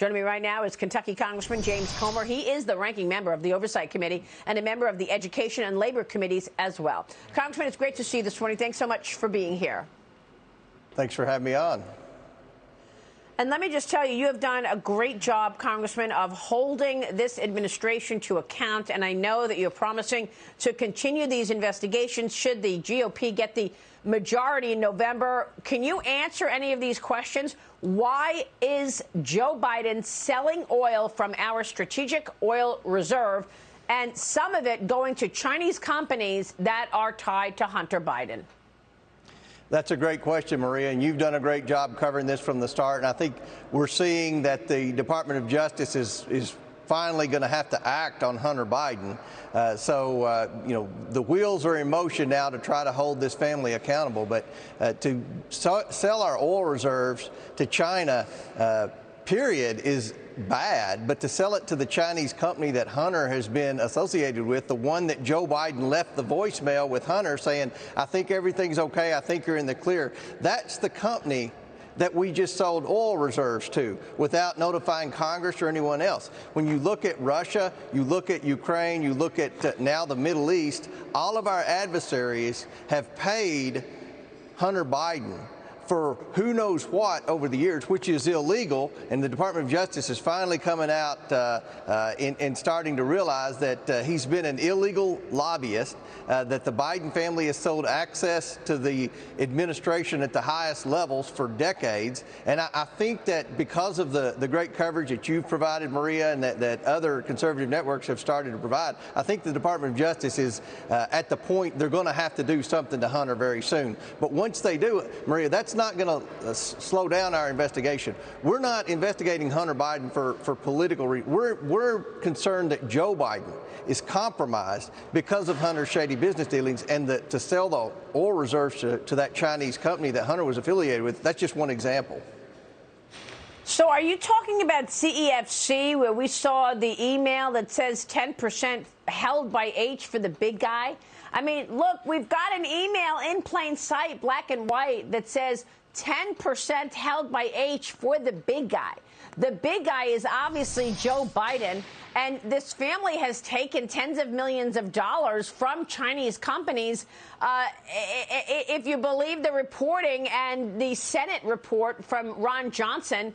Joining me right now is Kentucky Congressman James Comer. He is the ranking member of the Oversight Committee and a member of the Education and Labor Committees as well. Congressman, it's great to see you this morning. Thanks so much for being here. Thanks for having me on. And let me just tell you, you have done a great job, Congressman, of holding this administration to account. And I know that you're promising to continue these investigations should the GOP get the majority in November. Can you answer any of these questions? Why is Joe Biden selling oil from our strategic oil reserve and some of it going to Chinese companies that are tied to Hunter Biden? That's a great question, Maria, and you've done a great job covering this from the start. And I think we're seeing that the Department of Justice is finally going to have to act on Hunter Biden. You know, the wheels are in motion now to try to hold this family accountable. But to sell our oil reserves to China, period, is bad. But to sell it to the Chinese company that Hunter has been associated with, the one that Joe Biden left the voicemail with Hunter saying, I think everything's okay, I think you're in the clear, that's the company that we just sold oil reserves to without notifying Congress or anyone else. When you look at Russia, you look at Ukraine, you look at now the Middle East, all of our adversaries have paid Hunter Biden for who knows what over the years, which is illegal, and the Department of Justice is finally coming out and starting to realize that he's been an illegal lobbyist, that the Biden family has sold access to the administration at the highest levels for decades. And I think that because of the great coverage that you've provided, Maria, and that other conservative networks have started to provide, I think the Department of Justice is at the point they're going to have to do something to Hunter very soon. But once they do it, Maria, that's not going to slow down our investigation. We're not investigating Hunter Biden for political reasons. We're concerned that Joe Biden is compromised because of Hunter's shady business dealings, and to sell the oil reserves to that Chinese company that Hunter was affiliated with, that's just one example. So are you talking about CEFC, where we saw the email that says 10% held by H for the big guy? I mean, look, we've got an email in plain sight, black and white, that says 10% held by H for the big guy. The big guy is obviously Joe Biden, and this family has taken tens of millions of dollars from Chinese companies. If you believe the reporting and the Senate report from Ron Johnson,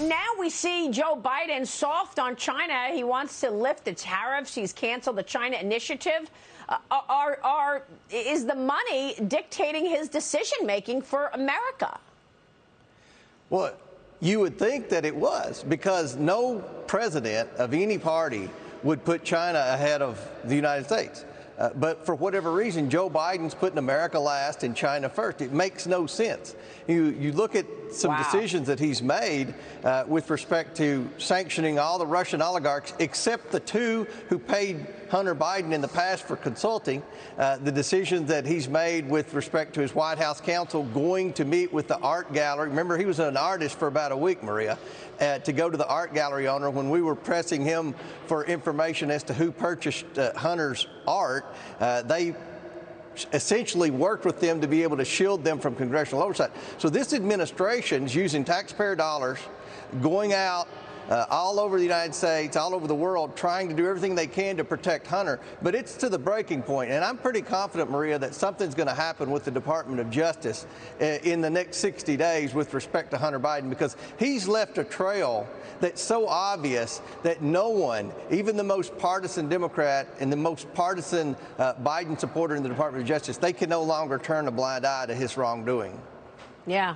now we see Joe Biden soft on China. He wants to lift the tariffs. He's canceled the China initiative. Is the money dictating his decision-making for America? Well, you would think that it was, because no president of any party would put China ahead of the United States. But for whatever reason, Joe Biden's putting America last and China first. It makes no sense. You look at some decisions that he's made with respect to sanctioning all the Russian oligarchs, except the two who paid Hunter Biden in the past for consulting, the decisions that he's made with respect to his White House counsel going to meet with the art gallery. Remember, he was an artist for about a week, Maria, to go to the art gallery owner when we were pressing him for information as to who purchased Hunter's art. They essentially worked with them to be able to shield them from congressional oversight. So this administration is using taxpayer dollars, going out all over the United States, all over the world, trying to do everything they can to protect Hunter. But it's to the breaking point. And I'm pretty confident, Maria, that something's going to happen with the Department of Justice in the next 60 days with respect to Hunter Biden, because he's left a trail that's so obvious that no one, even the most partisan Democrat and the most partisan Biden supporter in the Department of Justice, they can no longer turn a blind eye to his wrongdoing. Yeah.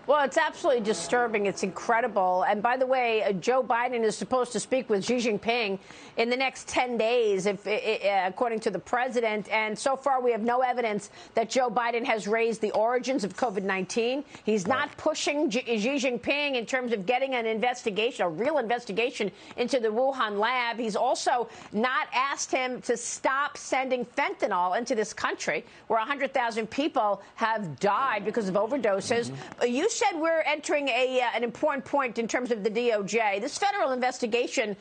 Well, it's absolutely disturbing. It's incredible. And by the way, Joe Biden is supposed to speak with Xi Jinping in the next 10 days, according to the president. And so far, we have no evidence that Joe Biden has raised the origins of COVID-19. He's not pushing Xi Jinping in terms of getting an investigation, a real investigation into the Wuhan lab. He's also not asked him to stop sending fentanyl into this country, where 100,000 people have died because of overdoses. You said we're entering an important point in terms of the DOJ. This federal investigation,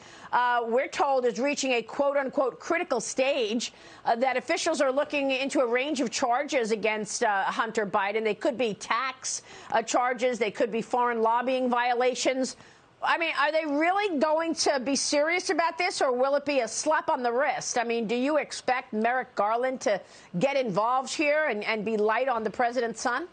we're told, is reaching a quote-unquote critical stage, that officials are looking into a range of charges against Hunter Biden. They could be tax charges. They could be foreign lobbying violations. I mean, are they really going to be serious about this, or will it be a slap on the wrist? I mean, do you expect Merrick Garland to get involved here and be light on the president's son?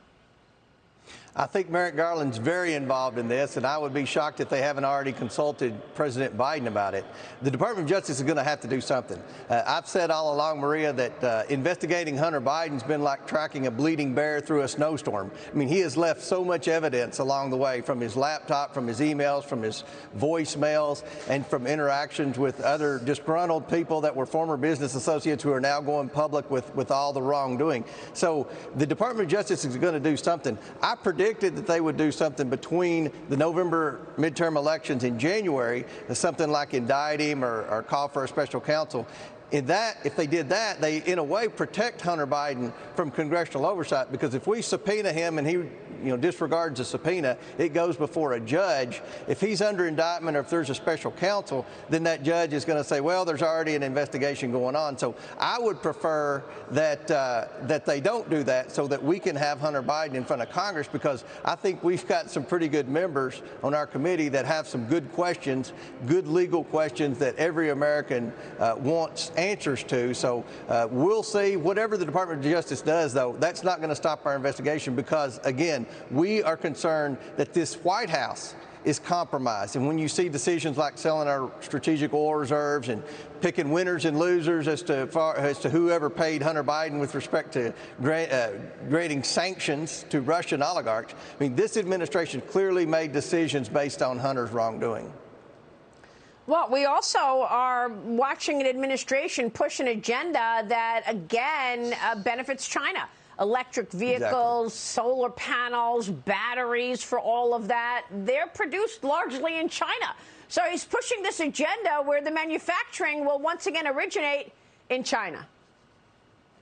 I think Merrick Garland's very involved in this, and I would be shocked if they haven't already consulted President Biden about it. The Department of Justice is going to have to do something. I've said all along, Maria, that investigating Hunter Biden's been like tracking a bleeding bear through a snowstorm. I mean, he has left so much evidence along the way, from his laptop, from his emails, from his voicemails, and from interactions with other disgruntled people that were former business associates who are now going public with all the wrongdoing. So the Department of Justice is going to do something. I predicted that they would do something between the November midterm elections in January, something like indict him or call for a special counsel. In that, if they did that, they, in a way, protect Hunter Biden from congressional oversight, because if we subpoena him and he disregards the subpoena, it goes before a judge. If he's under indictment, or if there's a special counsel, then that judge is going to say, well, there's already an investigation going on. So I would prefer that that they don't do that, so that we can have Hunter Biden in front of Congress, because I think we've got some pretty good members on our committee that have some good questions, good legal questions that every American wants answers to. So we'll see. Whatever the Department of Justice does, though, that's not going to stop our investigation, because, again, we are concerned that this White House is compromised. And when you see decisions like selling our strategic oil reserves and picking winners and losers as to whoever paid Hunter Biden with respect to granting sanctions to Russian oligarchs, I mean, this administration clearly made decisions based on Hunter's wrongdoing. Well, we also are watching an administration push an agenda that, again, benefits China. Electric vehicles, exactly. Solar panels, batteries, for all of that, they're produced largely in China. So he's pushing this agenda where the manufacturing will once again originate in China.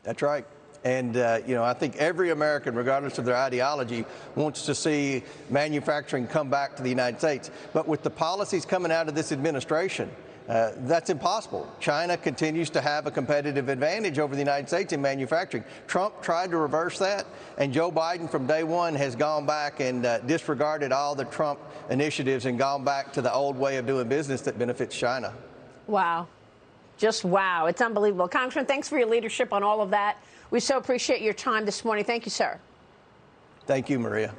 That's right. And, I think every American, regardless of their ideology, wants to see manufacturing come back to the United States. But with the policies coming out of this administration, that's impossible. China continues to have a competitive advantage over the United States in manufacturing. Trump tried to reverse that, and Joe Biden from day one has gone back and disregarded all the Trump initiatives and gone back to the old way of doing business that benefits China. Wow. Just wow. It's unbelievable. Congressman, thanks for your leadership on all of that. We so appreciate your time this morning. Thank you, sir. Thank you, Maria.